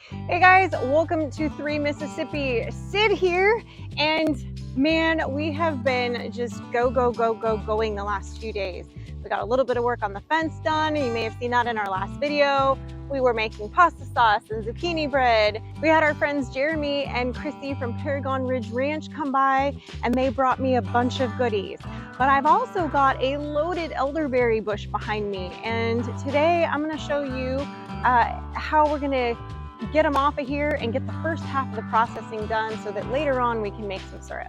Hey guys, welcome to 3 Mississippi. Sid here, and man, we have been just going the last few days. We got a little bit of work on the fence done. You may have seen that in our last video. We were making pasta sauce and zucchini bread. We had our friends Jeremy and Chrissy from Paragon Ridge Ranch come by, and they brought me a bunch of goodies. But I've also got a loaded elderberry bush behind me, and today I'm going to show you how we're going to get them off of here and get the first half of the processing done so that later on we can make some syrup.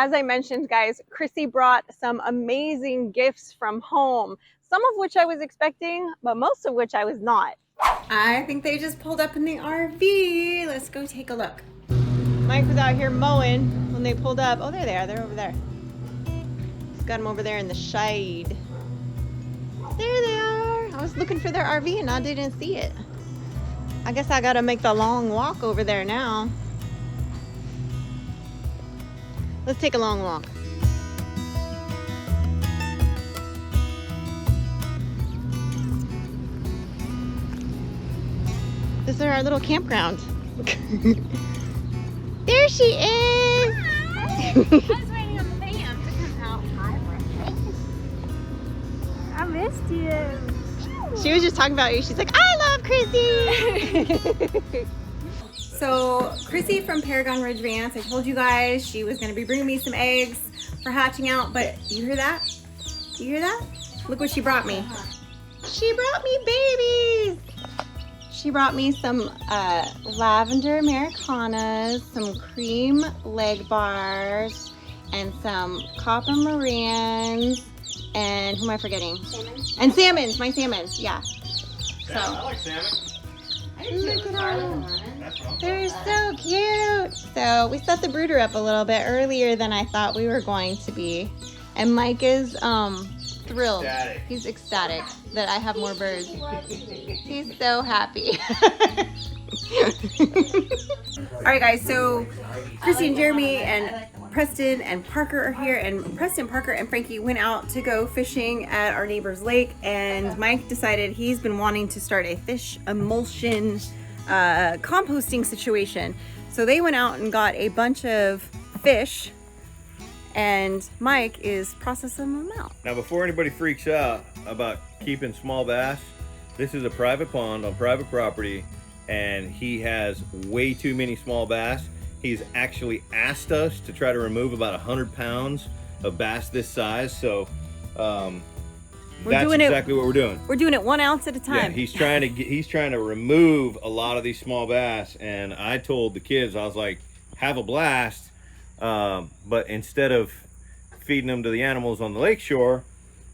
As I mentioned, guys, Chrissy brought some amazing gifts from home, some of which I was expecting, but most of which I was not. I think they just pulled up in the RV. Let's go take a look. Mike was out here mowing when they pulled up. Oh, they're over there. He's got them over there in the shade. There they are. I was looking for their RV and I didn't see it. I guess I gotta make the long walk over there now. Let's take a long walk. This is our little campground. There she is! I was waiting on the van to come out. Hi, I missed you. She was just talking about you. She's like, I love Chrissy! So Chrissy from Paragon Ridge Ranch, I told you guys she was going to be bringing me some eggs for hatching out, but you hear that? You hear that? Look what she brought me. She brought me babies! She brought me some lavender Americanas, some cream leg bars, and some copper Morans, and who am I forgetting? Salmon. And salmons, my salmons, yeah. So, I like salmon. Look at them. They're so cute. So we set the brooder up a little bit earlier than I thought we were going to be. And Mike is thrilled. Ecstatic. He's ecstatic that I have more birds. He's so happy. All right, guys, so Chrissy and Jeremy and Preston and Parker are here, and Preston, Parker, and Frankie went out to go fishing at our neighbor's lake, and Mike decided he's been wanting to start a fish emulsion composting situation. So they went out and got a bunch of fish, and Mike is processing them out. Now, before anybody freaks out about keeping small bass, this is a private pond on private property, and he has way too many small bass. He's actually asked us to try to remove about 100 pounds of bass this size. So that's exactly what we're doing. We're doing it 1 ounce at a time. Yeah, he's trying to remove a lot of these small bass. And I told the kids, I was like, have a blast. But instead of feeding them to the animals on the lakeshore,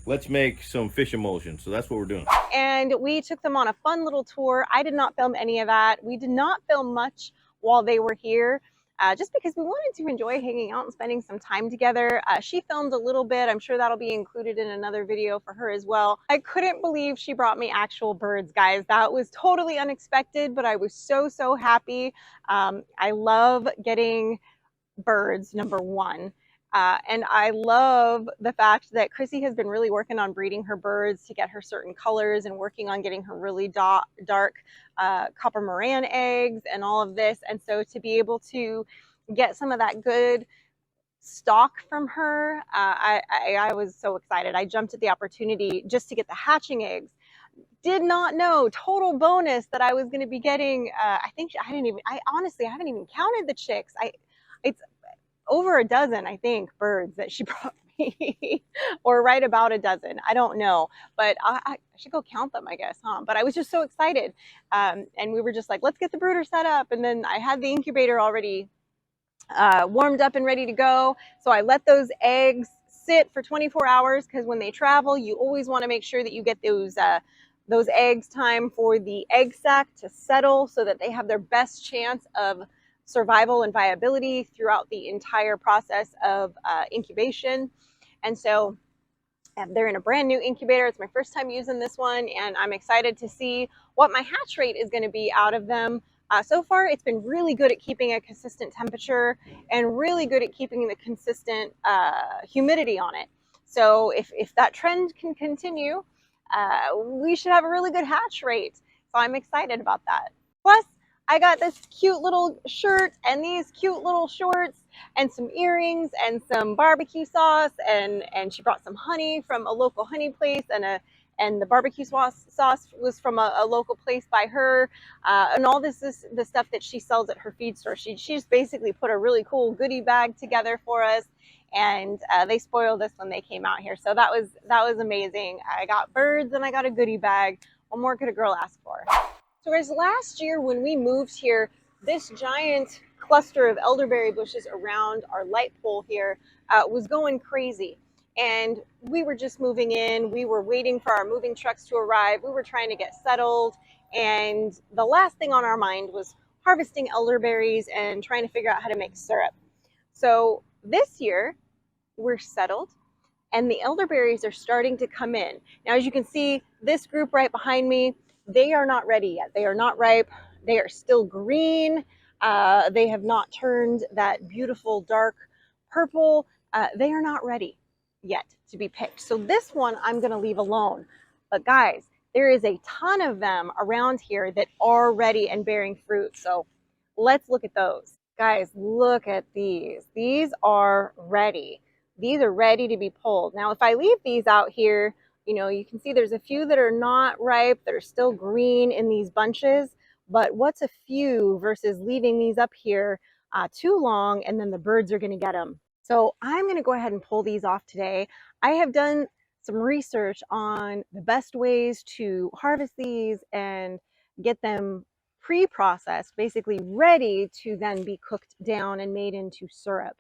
let's make some fish emulsion. So that's what we're doing. And we took them on a fun little tour. I did not film any of that. We did not film much while they were here. Just because we wanted to enjoy hanging out and spending some time together. She filmed a little bit. I'm sure that'll be included in another video for her as well. I couldn't believe she brought me actual birds, guys. That was totally unexpected, but I was so happy. I love getting birds, number one. And I love the fact that Chrissy has been really working on breeding her birds to get her certain colors and working on getting her really dark copper Moran eggs and all of this. And so to be able to get some of that good stock from her, I was so excited. I jumped at the opportunity just to get the hatching eggs. Did not know, total bonus, that I was going to be getting, I honestly haven't even counted the chicks. It's over a dozen, I think, birds that she brought me, or right about a dozen. I don't know, but I should go count them, I guess, huh? But I was just so excited. And we were just like, let's get the brooder set up. And then I had the incubator already warmed up and ready to go. So I let those eggs sit for 24 hours because when they travel, you always want to make sure that you get those eggs time for the egg sac to settle so that they have their best chance of survival and viability throughout the entire process of incubation. And so they're in a brand new incubator. It's my first time using this one, and I'm excited to see what my hatch rate is going to be out of them. So far, it's been really good at keeping a consistent temperature and really good at keeping the consistent humidity on it. So if that trend can continue, we should have a really good hatch rate. So I'm excited about that. Plus, I got this cute little shirt and these cute little shorts and some earrings and some barbecue sauce, and she brought some honey from a local honey place, and the barbecue sauce was from a local place by her, and all this is the stuff that she sells at her feed store. She just basically put a really cool goodie bag together for us, and they spoiled us when they came out here. So that was amazing. I got birds and I got a goodie bag. What more could a girl ask for? So whereas last year when we moved here, this giant cluster of elderberry bushes around our light pole here was going crazy. And we were just moving in. We were waiting for our moving trucks to arrive. We were trying to get settled. And the last thing on our mind was harvesting elderberries and trying to figure out how to make syrup. So this year we're settled, and the elderberries are starting to come in. Now, as you can see, this group right behind me, they are not ready yet. They are not ripe. They are still green. They have not turned that beautiful dark purple. They are not ready yet to be picked. So this one I'm going to leave alone. But guys, there is a ton of them around here that are ready and bearing fruit. So let's look at those. Guys, look at these. These are ready. These are ready to be pulled. Now, if I leave these out here, you can see there's a few that are not ripe, that are still green in these bunches. But what's a few versus leaving these up here too long, and then the birds are going to get them. So I'm going to go ahead and pull these off today. I have done some research on the best ways to harvest these and get them pre-processed, basically ready to then be cooked down and made into syrup.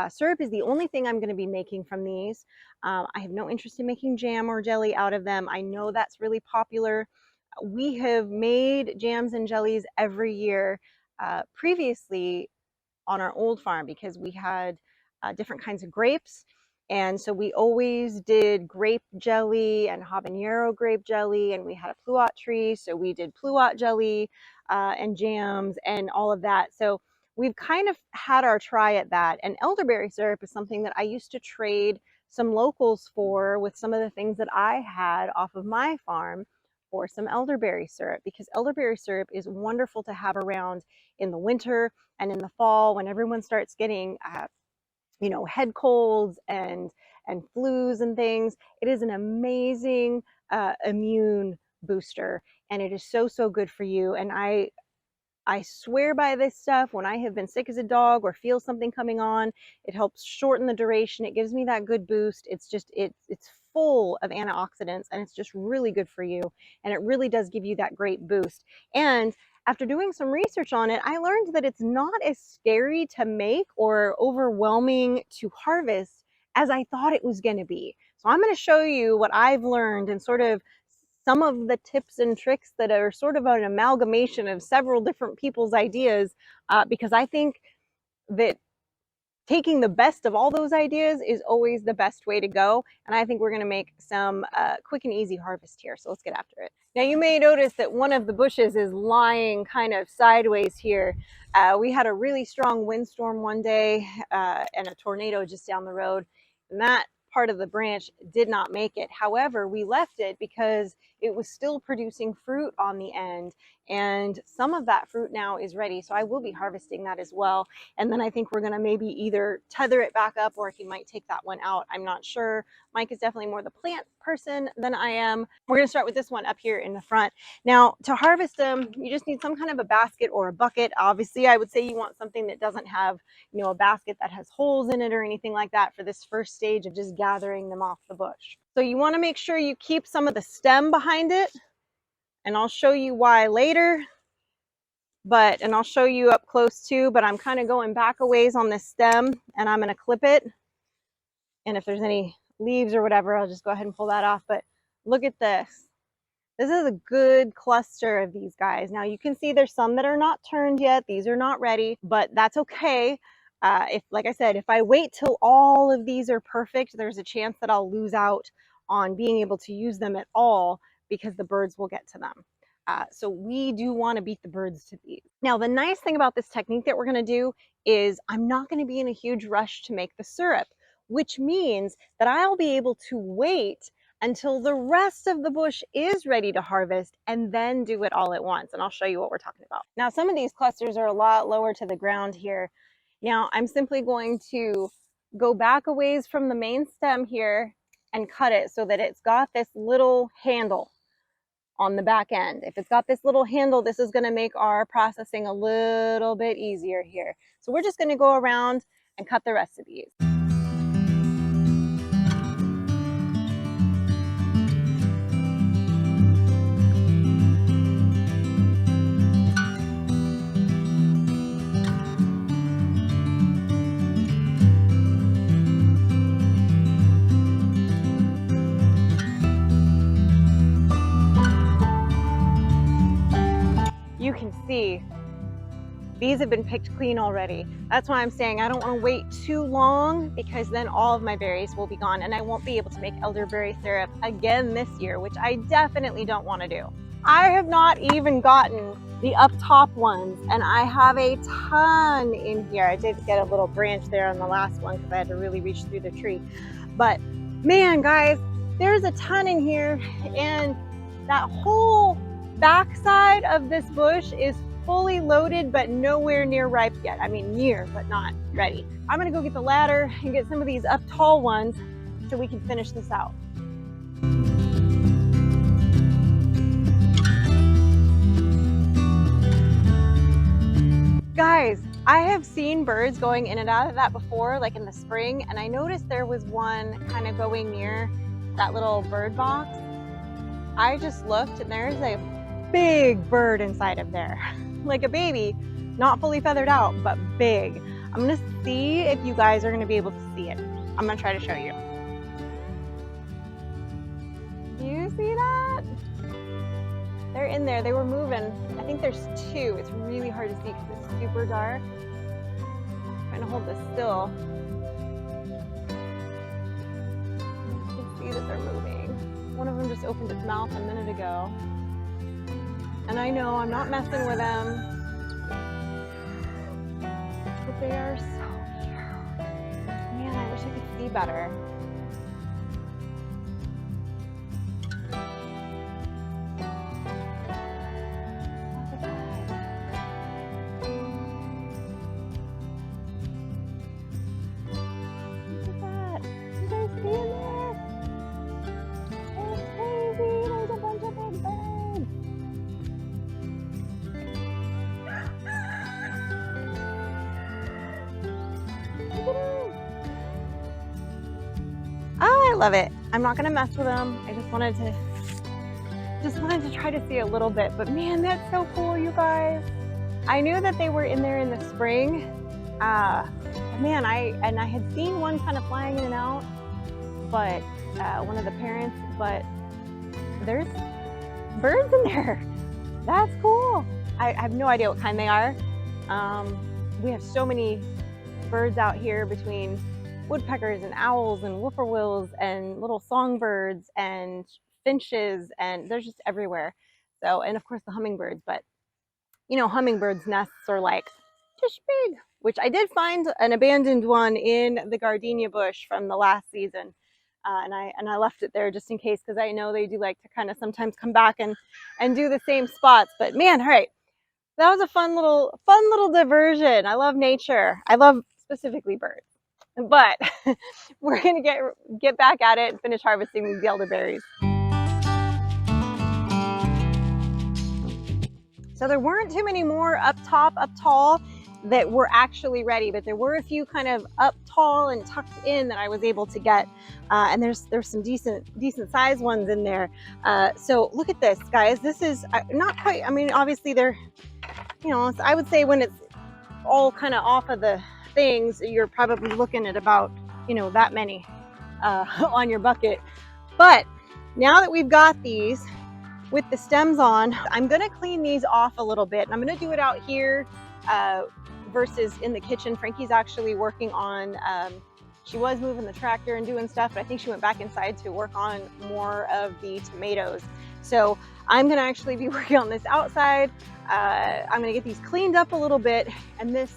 Syrup is the only thing I'm going to be making from these. I have no interest in making jam or jelly out of them. I know that's really popular. We have made jams and jellies every year previously on our old farm because we had different kinds of grapes. And so we always did grape jelly and habanero grape jelly, and we had a pluot tree. So we did pluot jelly and jams and all of that. So we've kind of had our try at that. And elderberry syrup is something that I used to trade some locals for with some of the things that I had off of my farm for some elderberry syrup, because elderberry syrup is wonderful to have around in the winter and in the fall when everyone starts getting head colds and flus and things. It is an amazing immune booster, and it is so good for you. And I swear by this stuff. When I have been sick as a dog or feel something coming on, it helps shorten the duration. It gives me that good boost. It's just it's full of antioxidants, and it's just really good for you, and it really does give you that great boost. And after doing some research on it, I learned that it's not as scary to make or overwhelming to harvest as I thought it was going to be. So I'm going to show you what I've learned and sort of some of the tips and tricks that are sort of an amalgamation of several different people's ideas, because I think that taking the best of all those ideas is always the best way to go. And I think we're going to make some quick and easy harvest here. So let's get after it. Now, you may notice that one of the bushes is lying kind of sideways here. We had a really strong windstorm one day and a tornado just down the road, and that part of the branch did not make it. However, we left it because it was still producing fruit on the end, and some of that fruit now is ready. So I will be harvesting that as well. And then I think we're going to maybe either tether it back up, or he might take that one out. I'm not sure. Mike is definitely more the plant person than I am. We're going to start with this one up here in the front. Now, to harvest them, you just need some kind of a basket or a bucket. Obviously, I would say you want something that doesn't have, a basket that has holes in it or anything like that for this first stage of just gathering them off the bush. So you want to make sure you keep some of the stem behind it, and I'll show you why later. And I'll show you up close too, but I'm kind of going back a ways on this stem, and I'm going to clip it. And if there's any leaves or whatever, I'll just go ahead and pull that off. But look at this. This is a good cluster of these guys. Now you can see there's some that are not turned yet. These are not ready, but that's okay. If, like I said, if I wait till all of these are perfect, there's a chance that I'll lose out on being able to use them at all because the birds will get to them. So we do want to beat the birds to these. Now, the nice thing about this technique that we're going to do is I'm not going to be in a huge rush to make the syrup, which means that I'll be able to wait until the rest of the bush is ready to harvest and then do it all at once. And I'll show you what we're talking about. Now, some of these clusters are a lot lower to the ground here. Now, I'm simply going to go back a ways from the main stem here and cut it so that it's got this little handle on the back end. If it's got this little handle, this is going to make our processing a little bit easier here. So we're just going to go around and cut the rest of these. You can see these have been picked clean already. That's why I'm saying I don't want to wait too long, because then all of my berries will be gone and I won't be able to make elderberry syrup again this year, which I definitely don't want to do. I have not even gotten the up top ones, and I have a ton in here. I did get a little branch there on the last one because I had to really reach through the tree. But man, guys, there's a ton in here, and that whole backside of this bush is fully loaded but nowhere near ripe yet. I mean, near but not ready. I'm gonna go get the ladder and get some of these up tall ones so we can finish this out. Guys, I have seen birds going in and out of that before, like in the spring, and I noticed there was one kind of going near that little bird box. I just looked and there's a big bird inside of there, like a baby, not fully feathered out, but big. I'm gonna see if you guys are gonna be able to see it. I'm gonna try to show you. Do you see that? They're in there, they were moving. I think there's two. It's really hard to see because it's super dark. I'm trying to hold this still. You can see that they're moving. One of them just opened its mouth a minute ago. And I know I'm not messing with them, but they are so cute. Man, I wish I could see better. Look at that. Look at that. You guys see in there? It's crazy. There's a bunch of big birds. Oh, I love it. I'm not gonna mess with them. I just wanted to try to see a little bit, but man, that's so cool, you guys. I knew that they were in there in the spring. Man, I had seen one kind of flying in and out, but one of the parents, but there's birds in there. That's cool. I have no idea what kind they are. We have so many birds out here, between woodpeckers and owls and whippoorwills and little songbirds and finches, and they're just everywhere. So, and of course the hummingbirds, but you know, hummingbirds' nests are like just big, which I did find an abandoned one in the gardenia bush from the last season. And I left it there just in case, because I know they do like to kind of sometimes come back and do the same spots. But man, all right, that was a fun little diversion. I love nature. I love specifically birds. But we're gonna get back at it and finish harvesting these elderberries. So there weren't too many more up tall that were actually ready, but there were a few kind of up tall and tucked in that I was able to get, and there's some decent sized ones in there. So look at this, guys. This is not quite. I mean, obviously they're, you know, I would say when it's all kind of off of the things, you're probably looking at about, you know, that many on your bucket. But now that we've got these with the stems on, I'm gonna clean these off a little bit, and I'm gonna do it out here versus in the kitchen. Frankie's actually working on, she was moving the tractor and doing stuff, but I think she went back inside to work on more of the tomatoes. So I'm gonna actually be working on this outside. I'm gonna get these cleaned up a little bit, and this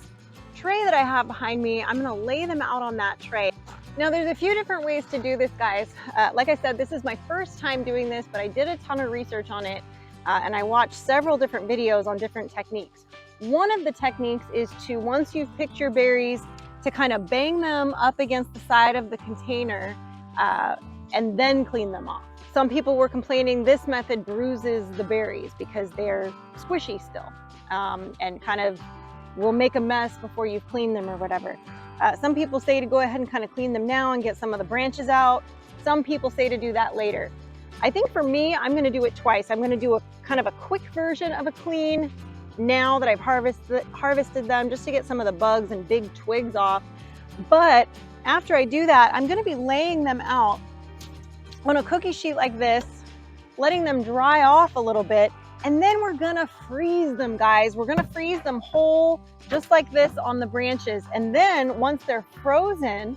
tray that I have behind me, I'm gonna lay them out on that tray. Now there's a few different ways to do this, guys. Like I said, this is my first time doing this, but I did a ton of research on it, and I watched several different videos on different techniques. One of the techniques is to, once you've picked your berries, to kind of bang them up against the side of the container and then clean them off. Some people were complaining this method bruises the berries because they're squishy still, and kind of will make a mess before you've cleaned them or whatever. Some people say to go ahead and kind of clean them now and get some of the branches out. Some people say to do that later. I think for me, I'm gonna do it twice. I'm gonna do a kind of a quick version of a clean now that I've harvested them, just to get some of the bugs and big twigs off. But after I do that, I'm gonna be laying them out on a cookie sheet like this, letting them dry off a little bit, and then we're gonna freeze them, guys. We're gonna freeze them whole, just like this on the branches. And then once they're frozen,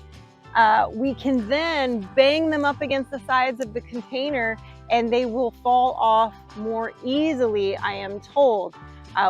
we can then bang them up against the sides of the container and they will fall off more easily, I am told.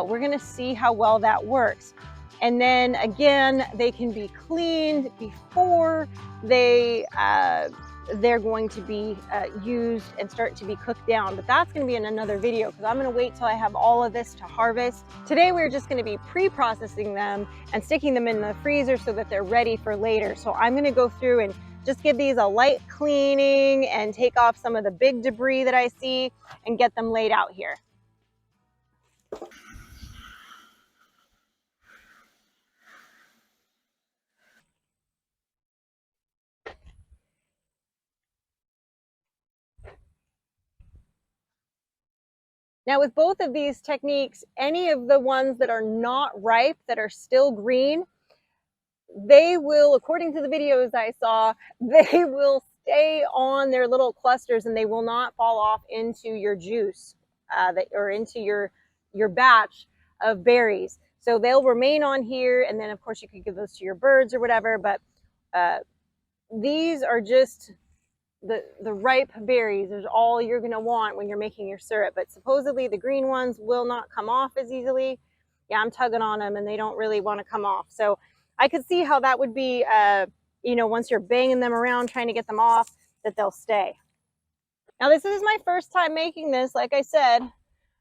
We're gonna see how well that works. And then again, they can be cleaned before they're going to be used and start to be cooked down. But that's gonna be in another video because I'm gonna wait till I have all of this to harvest. Today, we're just gonna be pre-processing them and sticking them in the freezer so that they're ready for later. So I'm gonna go through and just give these a light cleaning and take off some of the big debris that I see and get them laid out here. Now with both of these techniques, any of the ones that are not ripe, that are still green, they will, according to the videos I saw, they will stay on their little clusters and they will not fall off into your juice or into your batch of berries. So they'll remain on here, and then of course you could give those to your birds or whatever, but these are just the ripe berries is all you're going to want when you're making your syrup. But supposedly the green ones will not come off as easily. Yeah, I'm tugging on them and they don't really want to come off. So I could see how that would be, you know, once you're banging them around trying to get them off, that they'll stay. Now this is my first time making this. Like I said,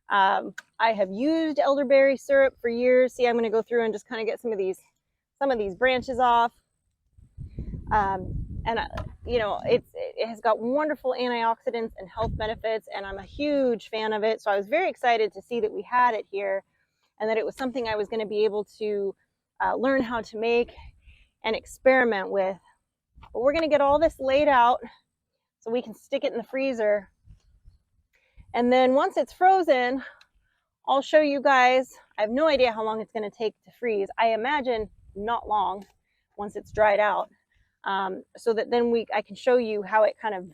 I have used elderberry syrup for years. See, I'm going to go through and just kind of get some of these branches off. And you know, it has got wonderful antioxidants and health benefits, and I'm a huge fan of it. So I was very excited to see that we had it here and that it was something I was going to be able to learn how to make and experiment with. But we're going to get all this laid out so we can stick it in the freezer. And then once it's frozen, I'll show you guys. I have no idea how long it's going to take to freeze. I imagine not long once it's dried out. So that then I can show you how it kind of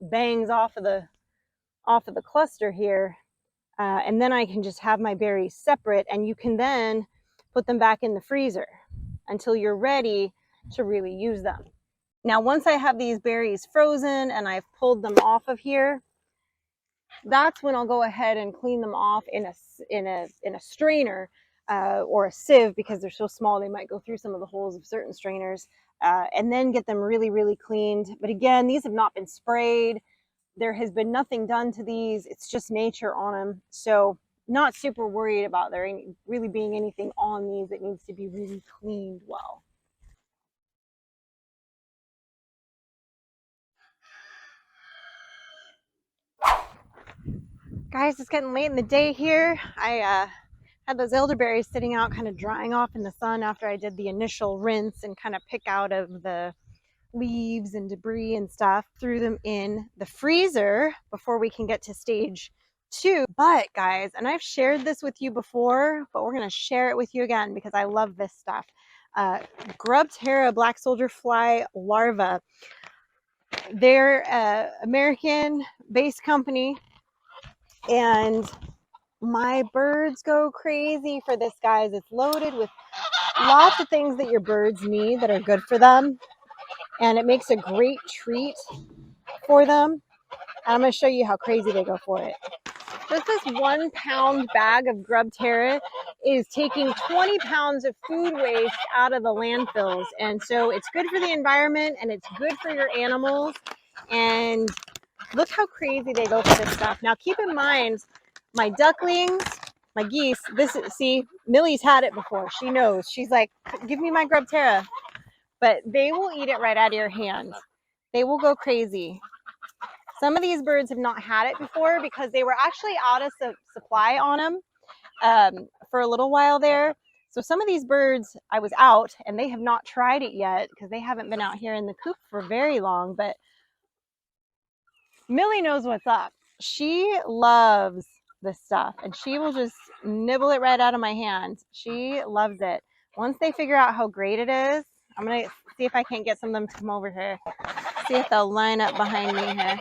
bangs off of the cluster here, and then I can just have my berries separate, and you can then put them back in the freezer until you're ready to really use them. Now once I have these berries frozen and I've pulled them off of here, that's when I'll go ahead and clean them off in a strainer or a sieve, because they're so small they might go through some of the holes of certain strainers, and then get them really, really cleaned. But again, these have not been sprayed. There has been nothing done to these. It's just nature on them. So not super worried about there really being anything on these that needs to be really cleaned well. Guys, it's getting late in the day here. I had those elderberries sitting out kind of drying off in the sun after I did the initial rinse and kind of pick out of the leaves and debris and stuff. Threw them in the freezer before we can get to stage 2. But guys, and I've shared this with you before, but we're going to share it with you again because I love this stuff. Grubterra black soldier fly larva. They're an American-based company, and my birds go crazy for this, guys. It's loaded with lots of things that your birds need that are good for them, and it makes a great treat for them. And I'm going to show you how crazy they go for it. Just this 1 pound bag of grub terra is taking 20 pounds of food waste out of the landfills. And so it's good for the environment and it's good for your animals. And look how crazy they go for this stuff. Now keep in mind, my ducklings, my geese, see, Millie's had it before. She knows. She's like, give me my grub terra. But they will eat it right out of your hand. They will go crazy. Some of these birds have not had it before because they were actually out of supply on them for a little while there. So some of these birds, I was out and they have not tried it yet because they haven't been out here in the coop for very long. But Millie knows what's up. She loves this stuff and she will just nibble it right out of my hand. She loves it. Once they figure out how great it is, I'm going to see if I can't get some of them to come over here. See if they'll line up behind me here.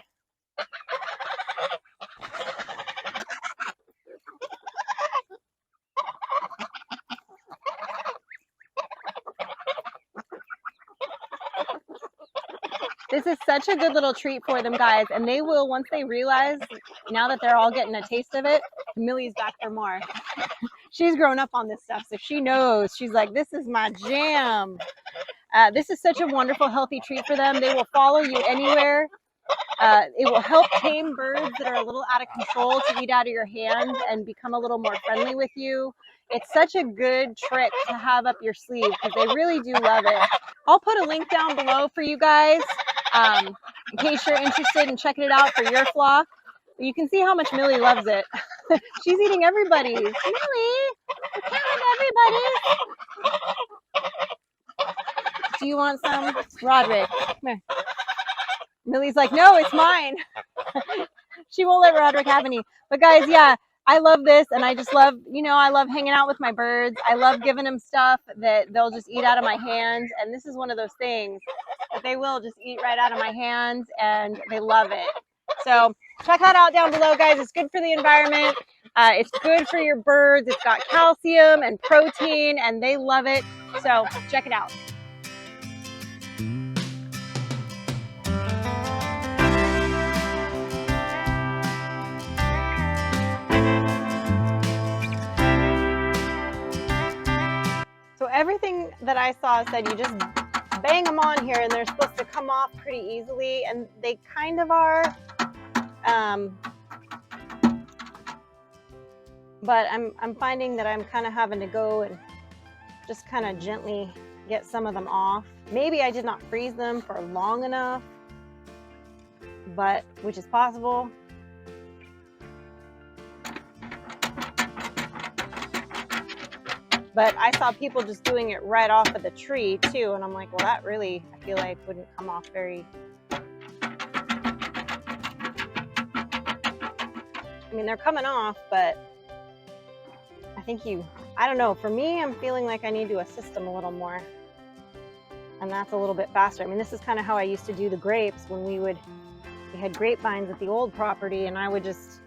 This is such a good little treat for them, guys. And they will, once they realize, now that they're all getting a taste of it, Millie's back for more. She's grown up on this stuff, so she knows. She's like, this is my jam. This is such a wonderful, healthy treat for them. They will follow you anywhere. It will help tame birds that are a little out of control to eat out of your hand and become a little more friendly with you. It's such a good trick to have up your sleeve because they really do love it. I'll put a link down below for you guys in case you're interested in checking it out for your flock. You can see how much Millie loves it. She's eating everybody's. Millie, you can't have everybody's. Do you want some? Roderick, come here. Millie's like, no, it's mine. She won't let Roderick have any. But guys, yeah, I love this. And I just love, I love hanging out with my birds. I love giving them stuff that they'll just eat out of my hands. And this is one of those things that they will just eat right out of my hands and they love it. So check that out down below, guys. It's good for the environment. It's good for your birds. It's got calcium and protein and they love it. So check it out. So everything that I saw said you just bang them on here and they're supposed to come off pretty easily, and they kind of are. But I'm finding that I'm kind of having to go and just kind of gently get some of them off. Maybe I did not freeze them for long enough, but which is possible. But I saw people just doing it right off of the tree too. And I'm like, well, that really, I feel like wouldn't come off very. I mean, they're coming off, but I think I don't know. For me, I'm feeling like I need to assist them a little more. And that's a little bit faster. I mean, this is kind of how I used to do the grapes when we had grapevines at the old property, and I would just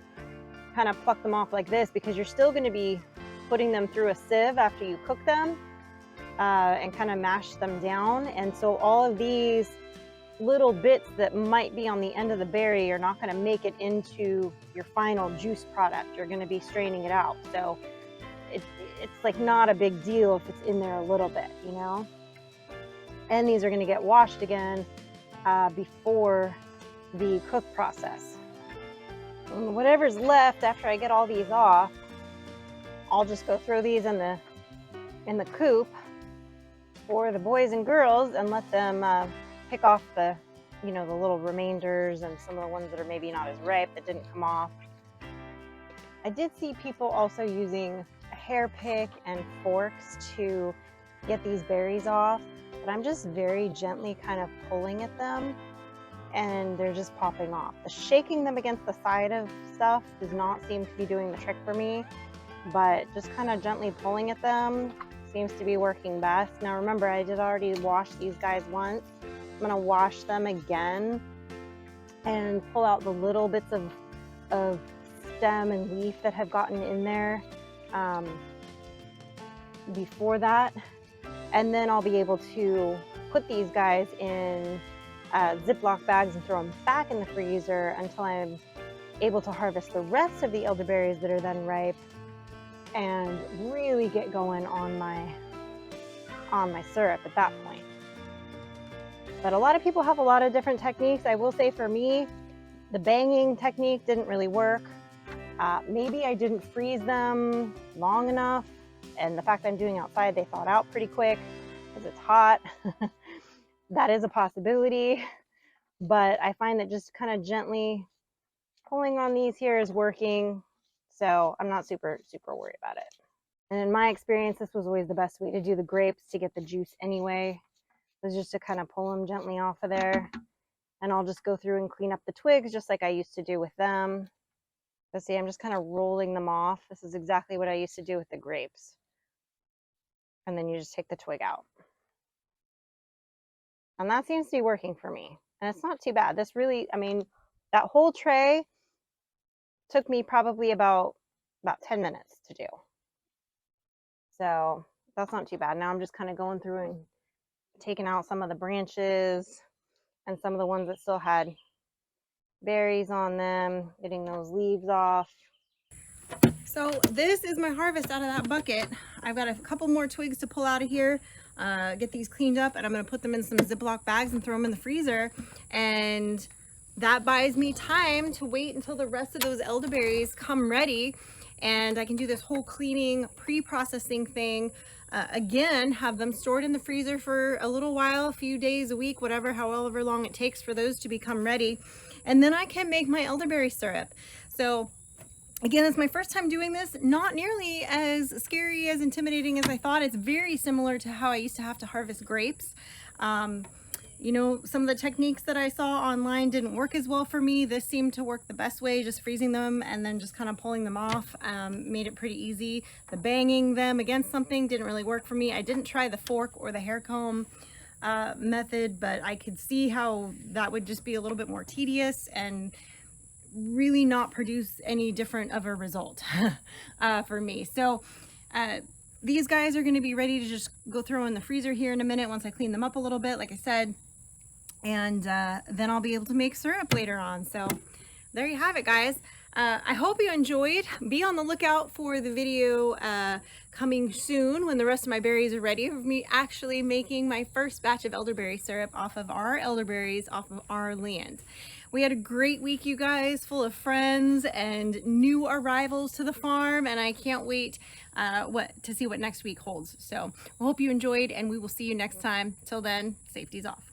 kind of pluck them off like this, because you're still going to be putting them through a sieve after you cook them and kind of mash them down. And so all of these little bits that might be on the end of the berry are not going to make it into your final juice product. You're going to be straining it out. So it's like not a big deal if it's in there a little bit, And these are going to get washed again before the cook process. And whatever's left after I get all these off, I'll just go throw these in the coop for the boys and girls and let them pick off the little remainders and some of the ones that are maybe not as ripe that didn't come off. I did see people also using a hair pick and forks to get these berries off, but I'm just very gently kind of pulling at them and they're just popping off. The shaking them against the side of stuff does not seem to be doing the trick for me. But just kind of gently pulling at them seems to be working best. Now remember, I did already wash these guys once. I'm going to wash them again and pull out the little bits of stem and leaf that have gotten in there before that. And then I'll be able to put these guys in Ziploc bags and throw them back in the freezer until I'm able to harvest the rest of the elderberries that are then ripe and really get going on my syrup at that point. But a lot of people have a lot of different techniques. I will say for me, the banging technique didn't really work. Maybe I didn't freeze them long enough, and the fact that I'm doing outside, they thawed out pretty quick because it's hot. That is a possibility, but I find that just kind of gently pulling on these here is working, so I'm not super worried about it. And in my experience, this was always the best way to do the grapes to get the juice anyway, was just to kind of pull them gently off of there. And I'll just go through and clean up the twigs just like I used to do with them. But see, I'm just kind of rolling them off. This is exactly what I used to do with the grapes. And then you just take the twig out. And that seems to be working for me. And it's not too bad. This really, I mean, that whole tray took me probably about 10 minutes to do. So that's not too bad. Now I'm just kind of going through and taking out some of the branches and some of the ones that still had berries on them, getting those leaves off. So this is my harvest out of that bucket. I've got a couple more twigs to pull out of here, get these cleaned up, and I'm going to put them in some Ziploc bags and throw them in the freezer. And that buys me time to wait until the rest of those elderberries come ready, and I can do this whole cleaning, pre-processing thing. Again, have them stored in the freezer for a little while, a few days, a week, whatever, however long it takes for those to become ready. And then I can make my elderberry syrup. So again, it's my first time doing this. Not nearly as scary, as intimidating as I thought. It's very similar to how I used to have to harvest grapes. You know, some of the techniques that I saw online didn't work as well for me. This seemed to work the best way, just freezing them and then just kind of pulling them off. Made it pretty easy. The banging them against something didn't really work for me. I didn't try the fork or the hair comb method, but I could see how that would just be a little bit more tedious and really not produce any different of a result for me. So these guys are going to be ready to just go throw in the freezer here in a minute once I clean them up a little bit, like I said, and then I'll be able to make syrup later on. So there you have it, guys. I hope you enjoyed. Be on the lookout for the video coming soon when the rest of my berries are ready of me actually making my first batch of elderberry syrup off of our elderberries off of our land. We had a great week, you guys, full of friends and new arrivals to the farm, and I can't wait to see what next week holds. So I hope you enjoyed, and we will see you next time. Till then, safety's off.